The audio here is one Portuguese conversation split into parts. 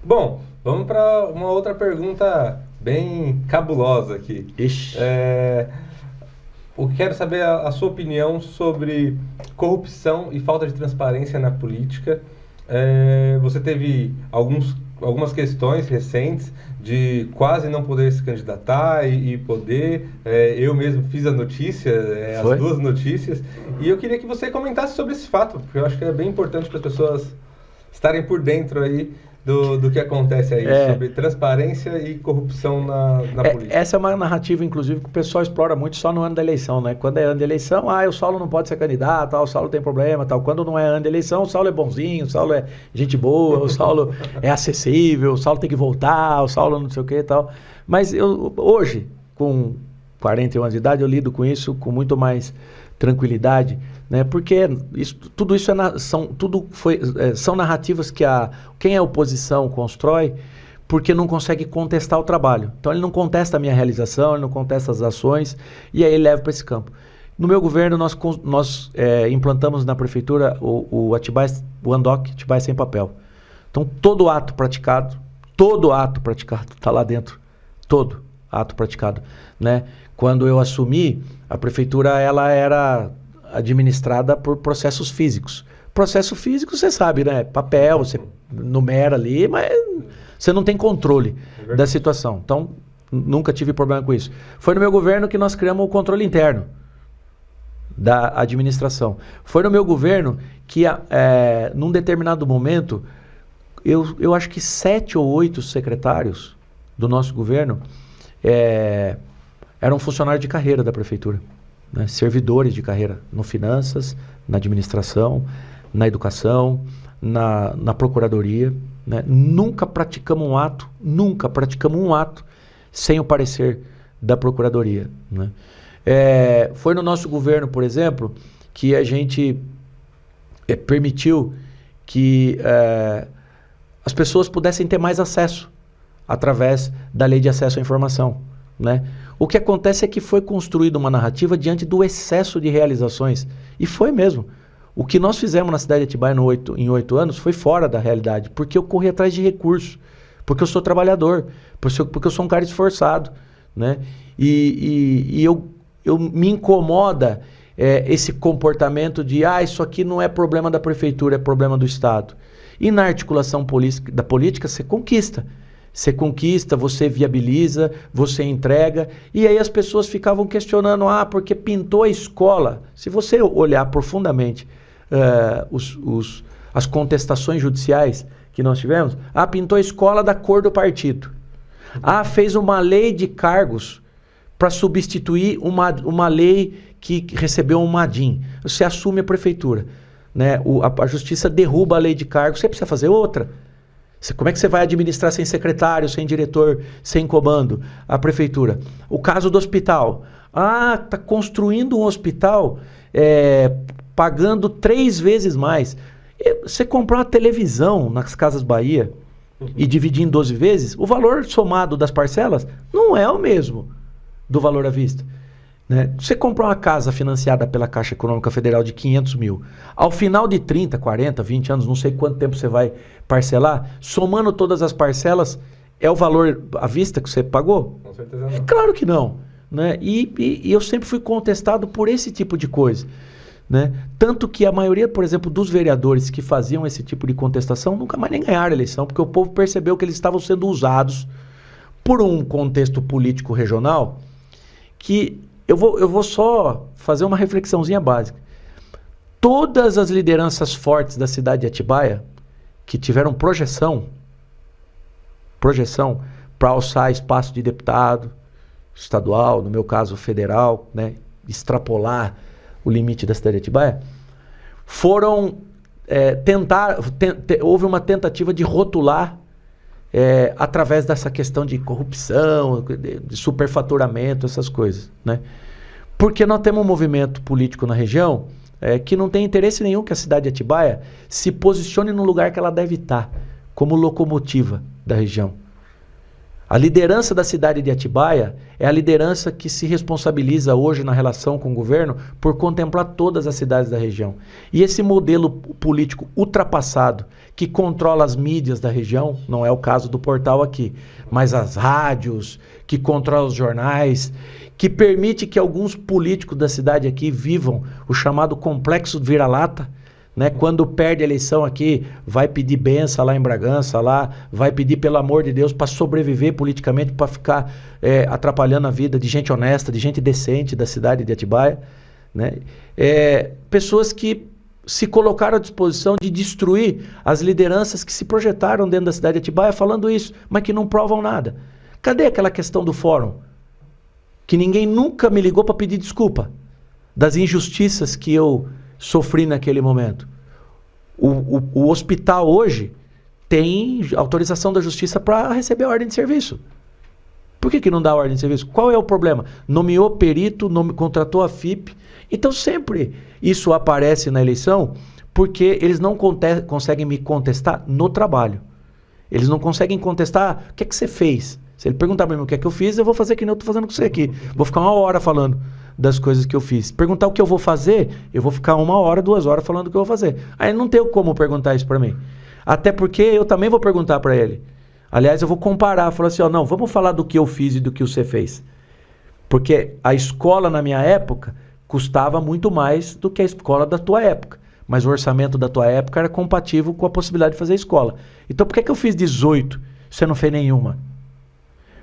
Bom, vamos para uma outra pergunta bem cabulosa aqui. Ixi. Eu quero saber a sua opinião sobre corrupção e falta de transparência na política. Você teve algumas questões recentes de quase não poder se candidatar e poder. Eu mesmo fiz a notícia, as Foi? duas notícias, e eu queria que você comentasse sobre esse fato, porque eu acho que é bem importante para as pessoas estarem por dentro aí do que acontece aí, É, sobre transparência e corrupção na política. essa é uma narrativa, inclusive, que o pessoal explora muito só no ano da eleição, né? Quando é ano de eleição, o Saulo não pode ser candidato, o Saulo tem problema, tal. Quando não é ano de eleição, o Saulo é bonzinho, o Saulo é gente boa, o Saulo é acessível, o Saulo tem que voltar, o Saulo não sei o que e tal. Mas eu, hoje, com 41 anos de idade, eu lido com isso com muito mais tranquilidade, né? Porque tudo isso são narrativas que quem é oposição constrói porque não consegue contestar o trabalho. Então ele não contesta a minha realização, ele não contesta as ações, e aí ele leva para esse campo. No meu governo, nós implantamos na prefeitura o ANDOC, Atibaia Sem Papel. Então todo ato praticado está lá dentro. Todo ato praticado, né? Quando eu assumi, a prefeitura ela era administrada por processos físicos. Processo físico, você sabe, né? Papel, você numera ali, mas você não tem controle da situação. Então, nunca tive problema com isso. Foi no meu governo que nós criamos o controle interno da administração. Foi no meu governo que, num determinado momento, eu acho que 7 ou 8 secretários do nosso governo eram funcionários de carreira da prefeitura, né? Servidores de carreira, no finanças, na administração, na educação, na procuradoria, né? Nunca praticamos um ato sem o parecer da procuradoria, né? Foi no nosso governo, por exemplo, que a gente permitiu que as pessoas pudessem ter mais acesso através da lei de acesso à informação, né? O que acontece é que foi construída uma narrativa diante do excesso de realizações, e foi mesmo. O que nós fizemos na cidade de Atibaia em 8 anos foi fora da realidade, porque eu corri atrás de recursos, porque eu sou trabalhador, porque eu sou um cara esforçado, né? E eu me incomoda esse comportamento de isso aqui não é problema da prefeitura, é problema do Estado. E na articulação da política, você conquista. Você conquista, você viabiliza, você entrega. E aí as pessoas ficavam questionando, porque pintou a escola. Se você olhar profundamente as contestações judiciais que nós tivemos, pintou a escola da cor do partido. Fez uma lei de cargos para substituir uma lei que recebeu um MADIM. Você assume a prefeitura, né? A justiça derruba a lei de cargos, você precisa fazer outra. Como é que você vai administrar sem secretário, sem diretor, sem comando a prefeitura? O caso do hospital. Está construindo um hospital pagando 3 vezes mais. Você comprar uma televisão nas Casas Bahia e dividir em 12 vezes, o valor somado das parcelas não é o mesmo do valor à vista, né? Você comprar uma casa financiada pela Caixa Econômica Federal de 500 mil, ao final de 30, 40, 20 anos, não sei quanto tempo você vai parcelar, somando todas as parcelas, é o valor à vista que você pagou? Com certeza não. Claro que não, né? E eu sempre fui contestado por esse tipo de coisa, né? Tanto que a maioria, por exemplo, dos vereadores que faziam esse tipo de contestação nunca mais nem ganharam a eleição, porque o povo percebeu que eles estavam sendo usados por um contexto político regional que eu vou só fazer uma reflexãozinha básica. Todas as lideranças fortes da cidade de Atibaia que tiveram projeção para alçar espaço de deputado estadual, no meu caso federal, né, extrapolar o limite da cidade de Atibaia, houve uma tentativa de rotular através dessa questão de corrupção, de superfaturamento, essas coisas, né? Porque nós temos um movimento político na região que não tem interesse nenhum que a cidade de Atibaia se posicione no lugar que ela deve estar, como locomotiva da região. A liderança da cidade de Atibaia é a liderança que se responsabiliza hoje na relação com o governo por contemplar todas as cidades da região. E esse modelo político ultrapassado, que controla as mídias da região, não é o caso do portal aqui, mas as rádios, que controla os jornais, que permite que alguns políticos da cidade aqui vivam o chamado complexo vira-lata, né? Quando perde a eleição aqui, vai pedir benção lá em Bragança, lá, vai pedir pelo amor de Deus para sobreviver politicamente, para ficar atrapalhando a vida de gente honesta, de gente decente da cidade de Atibaia, né? Pessoas que se colocaram à disposição de destruir as lideranças que se projetaram dentro da cidade de Atibaia falando isso, mas que não provam nada. Cadê aquela questão do fórum? Que ninguém nunca me ligou para pedir desculpa das injustiças que eu sofri naquele momento. O hospital hoje tem autorização da justiça para receber a ordem de serviço. Por que não dá a ordem de serviço? Qual é o problema? Nomeou perito, contratou a FIP. Então sempre isso aparece na eleição porque eles não conseguem me contestar no trabalho. Eles não conseguem contestar o que é que você fez. Se ele perguntar para mim o que é que eu fiz, eu vou fazer que nem eu estou fazendo com você aqui. Vou ficar 1 hora falando das coisas que eu fiz. Perguntar o que eu vou fazer, eu vou ficar 1 hora, 2 horas falando o que eu vou fazer. Aí não tem como perguntar isso para mim. Até porque eu também vou perguntar para ele. Aliás, eu vou comparar, falar assim, não, vamos falar do que eu fiz e do que você fez. Porque a escola na minha época custava muito mais do que a escola da tua época. Mas o orçamento da tua época era compatível com a possibilidade de fazer escola. Então por que eu fiz 18 se você não fez nenhuma?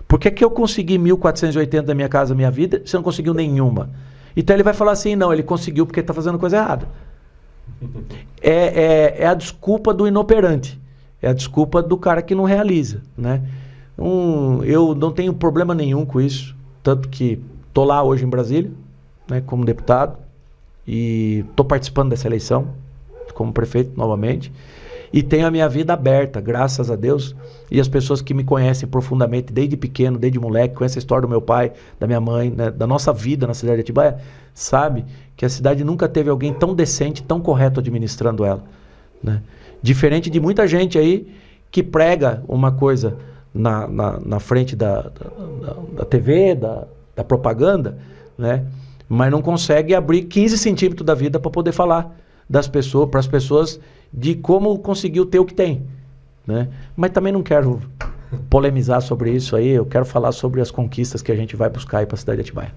Por que eu consegui 1.480 da minha casa, minha vida, você não conseguiu nenhuma? Então ele vai falar assim, não, ele conseguiu porque está fazendo coisa errada. É a desculpa do inoperante. É a desculpa do cara que não realiza, né? Eu não tenho problema nenhum com isso. Tanto que estou lá hoje em Brasília, né, como deputado. E estou participando dessa eleição como prefeito novamente. E tenho a minha vida aberta, graças a Deus. E as pessoas que me conhecem profundamente, desde pequeno, desde moleque, conhecem a história do meu pai, da minha mãe, né, da nossa vida na cidade de Atibaia, sabe que a cidade nunca teve alguém tão decente, tão correto administrando ela, né? Diferente de muita gente aí que prega uma coisa na frente da TV, da propaganda, né? Mas não consegue abrir 15 centímetros da vida para poder falar para as pessoas de como conseguiu ter o que tem, né? Mas também não quero polemizar sobre isso aí, eu quero falar sobre as conquistas que a gente vai buscar aí para a cidade de Atibaia.